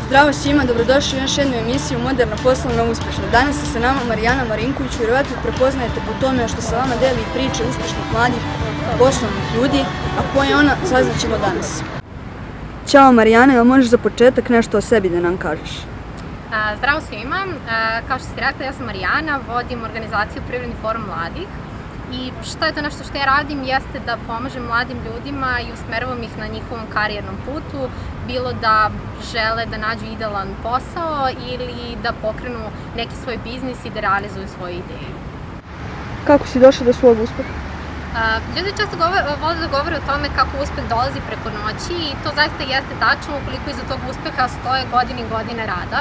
Zdravo svima, dobrodošli u još jednu emisiju Moderna poslovna uspješna. Danas je sa nama Marijana Marinković, vjerovatno prepoznajete po tome što sa vama deli priče uspješnih mladih poslovnih ljudi, a ko je ona, saznaćemo danas. Ćao Marijana, jel možeš za početak nešto o sebi da nam kažeš? Zdravo svima, kao što ste rekli, ja sam Marijana, vodim organizaciju Privredni forum mladih. I šta je to nešto što ja radim jeste da pomažem mladim ljudima i usmeravam ih na njihovom karijernom putu, bilo da žele da nađu idealan posao ili da pokrenu neki svoj biznis i da realizuju svoje ideje. Kako si došla do svog uspeha? Ljudi često vole da govore o tome kako uspeh dolazi preko noći i to zaista jeste tačno ukoliko iza tog uspeha stoje godine i godine rada.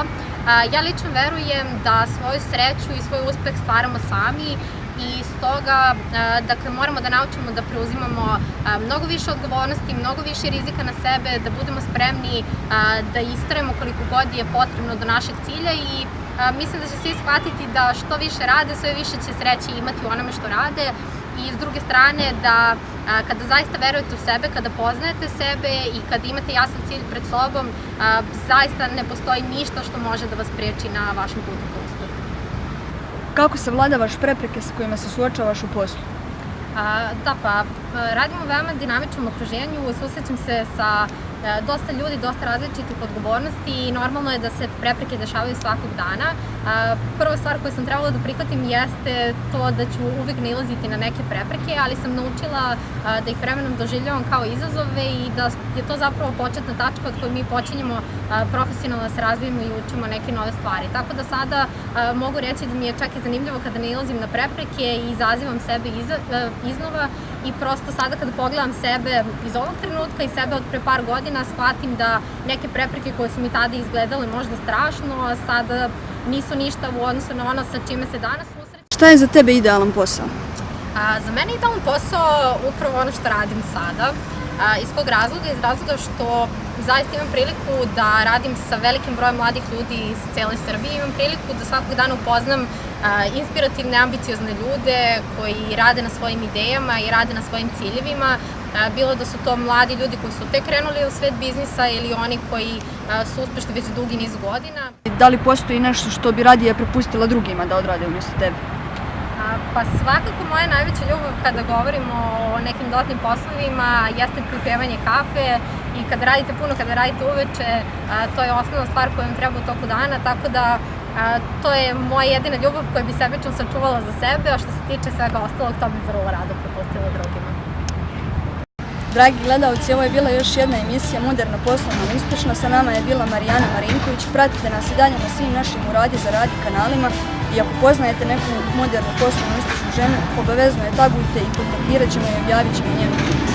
Ja lično verujem da svoju sreću i svoj uspeh stvaramo sami i stoga moramo da naučimo da preuzimamo mnogo više odgovornosti, mnogo više rizika na sebe, da budemo spremni da istrajemo koliko god je potrebno do našeg cilja i mislim da će svi shvatiti da što više rade, sve više će sreće imati u onome što rade. I s druge strane da kada zaista verujete u sebe, kada poznajete sebe i kada imate jasan cilj pred sobom, zaista ne postoji ništa što može da vas spriječi na vašem putu ka uspehu. Kako savladavaš prepreke sa kojima se suočavaš u poslu? Radim u veoma dinamičnom okruženju, susrećem se sa dosta ljudi, dosta različitih odgovornosti i normalno je da se prepreke dešavaju svakog dana. Prva stvar koju sam trebala da prihvatim jeste to da ću uvijek nailaziti na neke prepreke, ali sam naučila da ih vremenom doživljavam kao izazove i da je to zapravo početna tačka od koje mi počinjemo profesionalno da se razvijemo i učimo neke nove stvari. Tako da sada mogu reći da mi je čak i zanimljivo kada nailazim na prepreke i izazivam sebe iznova i prosto sada kada pogledam sebe iz ovog trenutka i sebe od pre par godina shvatim da neke prepreke koje su mi tada izgledale možda strašno, a sada nisu ništa u odnosu na ono sa čime se danas susrećem. Šta je za tebe idealan posao? Za mene je idealan posao upravo ono što radim sada. Iz kog razloga? Iz razloga što zaista imam priliku da radim sa velikim brojem mladih ljudi iz cele Srbije. Imam priliku da svakog dana upoznam inspirativne, ambiciozne ljude koji rade na svojim idejama i rade na svojim ciljevima. Bilo da su to mladi ljudi koji su tek krenuli u svet biznisa ili oni koji su uspešni već dugi niz godina. Da li postoji nešto što bi radije prepustila drugima da odrade umjesto tebe? Pa svakako moja najveća ljubav kada govorimo o nekim dodatnim poslovima jeste pripevanje kafe i kada radite puno, kada radite uveče, to je osnovna stvar koja vam treba u toku dana, tako da to je moja jedina ljubav koja bi sebično sačuvala za sebe, a što se tiče svega ostalog, to bi vrlo rado prepustila drugima. Dragi gledalci, ovo je bila još jedna emisija Moderna poslovna uspješna. Sa nama je bila Marijana Marinković. Pratite nas i dalje na svim našim Uradi za radi kanalima i ako poznajete neku modernu poslovnu uspješnu ženu, obavezno je tagujte i kontaktirat ćemo i objavit ćemo njenu priču.